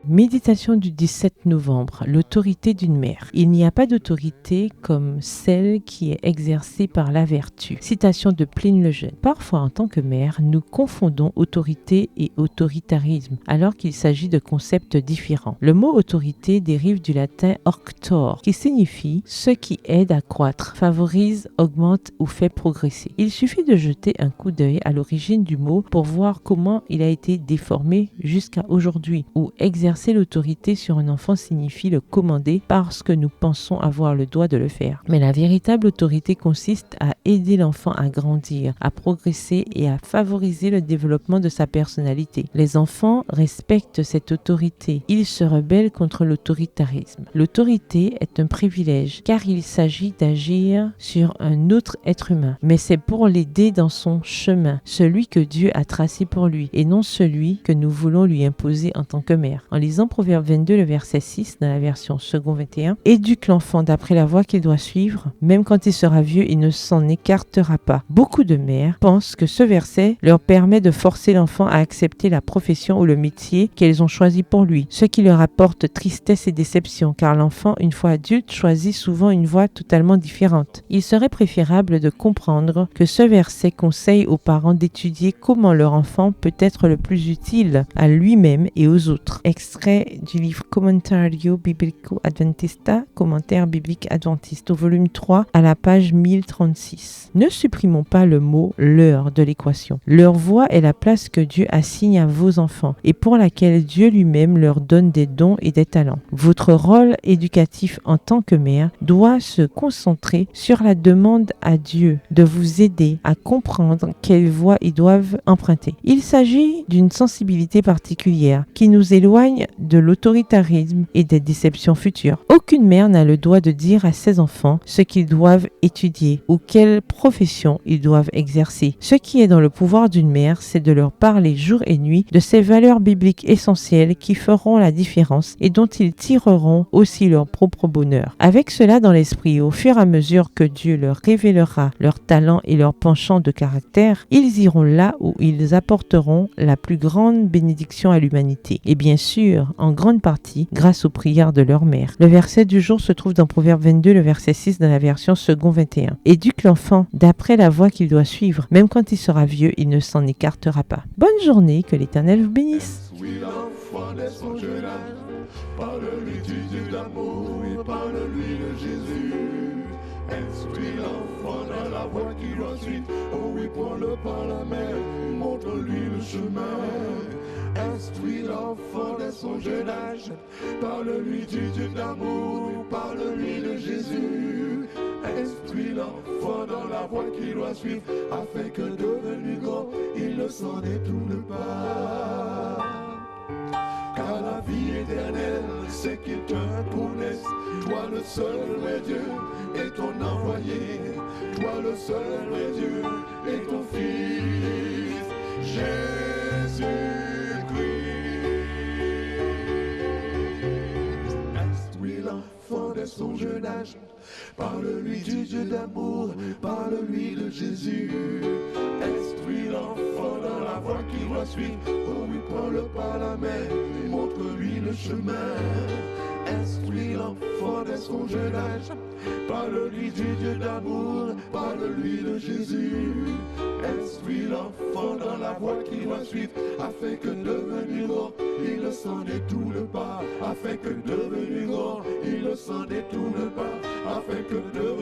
Méditation du 17 novembre, l'autorité d'une mère. Il n'y a pas d'autorité comme celle qui est exercée par la vertu. Citation de Pline le Jeune. Parfois, en tant que mère, nous confondons autorité et autoritarisme, alors qu'il s'agit de concepts différents. Le mot autorité dérive du latin auctor, qui signifie ce qui aide à croître, favorise, augmente ou fait progresser. Il suffit de jeter un coup d'œil à l'origine du mot pour voir comment il a été déformé jusqu'à aujourd'hui, où exercer l'autorité sur un enfant signifie le commander parce que nous pensons avoir le droit de le faire. Mais la véritable autorité consiste à aider l'enfant à grandir, à progresser et à favoriser le développement de sa personnalité. Les enfants respectent cette autorité. Ils se rebellent contre l'autoritarisme. L'autorité est un privilège car il s'agit d'agir sur un autre être humain. Mais c'est pour l'aider dans son chemin, celui que Dieu a tracé pour lui et non celui que nous voulons lui imposer en tant que mère. En lisant Proverbe 22, le verset 6, dans la version second 21, « Éduque l'enfant d'après la voie qu'il doit suivre, même quand il sera vieux, il ne s'en écartera pas. » Beaucoup de mères pensent que ce verset leur permet de forcer l'enfant à accepter la profession ou le métier qu'elles ont choisi pour lui, ce qui leur apporte tristesse et déception, car l'enfant, une fois adulte, choisit souvent une voie totalement différente. Il serait préférable de comprendre que ce verset conseille aux parents d'étudier comment leur enfant peut être le plus utile à lui-même et aux autres. Extrait du livre Commentario Biblico Adventista, commentaire biblique adventiste, au volume 3, à la page 1036. Ne supprimons pas le mot « leur » de l'équation. Leur voie est la place que Dieu assigne à vos enfants et pour laquelle Dieu lui-même leur donne des dons et des talents. Votre rôle éducatif en tant que mère doit se concentrer sur la demande à Dieu de vous aider à comprendre quelle voie ils doivent emprunter. Il s'agit d'une sensibilité particulière qui nous éloigne de l'autoritarisme et des déceptions futures. Aucune mère n'a le droit de dire à ses enfants ce qu'ils doivent étudier ou quelle profession ils doivent exercer. Ce qui est dans le pouvoir d'une mère, c'est de leur parler jour et nuit de ces valeurs bibliques essentielles qui feront la différence et dont ils tireront aussi leur propre bonheur. Avec cela dans l'esprit, au fur et à mesure que Dieu leur révélera leurs talents et leurs penchants de caractère, ils iront là où ils apporteront la plus grande bénédiction à l'humanité. Et bien sûr, en grande partie, grâce aux prières de leur mère. Le verset du jour se trouve dans Proverbe 22, le verset 6, dans la version second 21. Éduque l'enfant d'après la voie qu'il doit suivre. Même quand il sera vieux, il ne s'en écartera pas. Bonne journée, que l'Éternel vous bénisse. Parle-lui du Dieu d'amour et parle-lui de Jésus. Instruis l'enfant dans la voie qu'il doit suivre. Oh oui, prends-le par la main, montre-lui le chemin. Instruis l'enfant dès son jeune âge. Parle-lui du Dieu d'amour, parle-lui de Jésus. Instruis l'enfant dans la voie qu'il doit suivre, afin que devenu grand, il ne s'en détourne pas. Car la vie éternelle, c'est qu'il te connaisse, toi le seul vrai Dieu et ton envoyé, toi le seul vrai Dieu et ton Fils, Jésus-Christ. Instruis l'enfant dès son jeune âge, parle-lui du Dieu d'amour, parle-lui de Jésus. Instruis l'enfant dans la voie qu'il doit suivre, oh oui, prends-le par la main, montre-lui le chemin. Instruis l'enfant dès son jeune âge, parle-lui du Dieu d'amour, parle-lui de Jésus. Instruis l'enfant dans la voie qu'il doit suivre, afin que devenu grand, il ne s'en détourne pas. Afin que devenu grand, il ne s'en détourne pas. Afin que devenu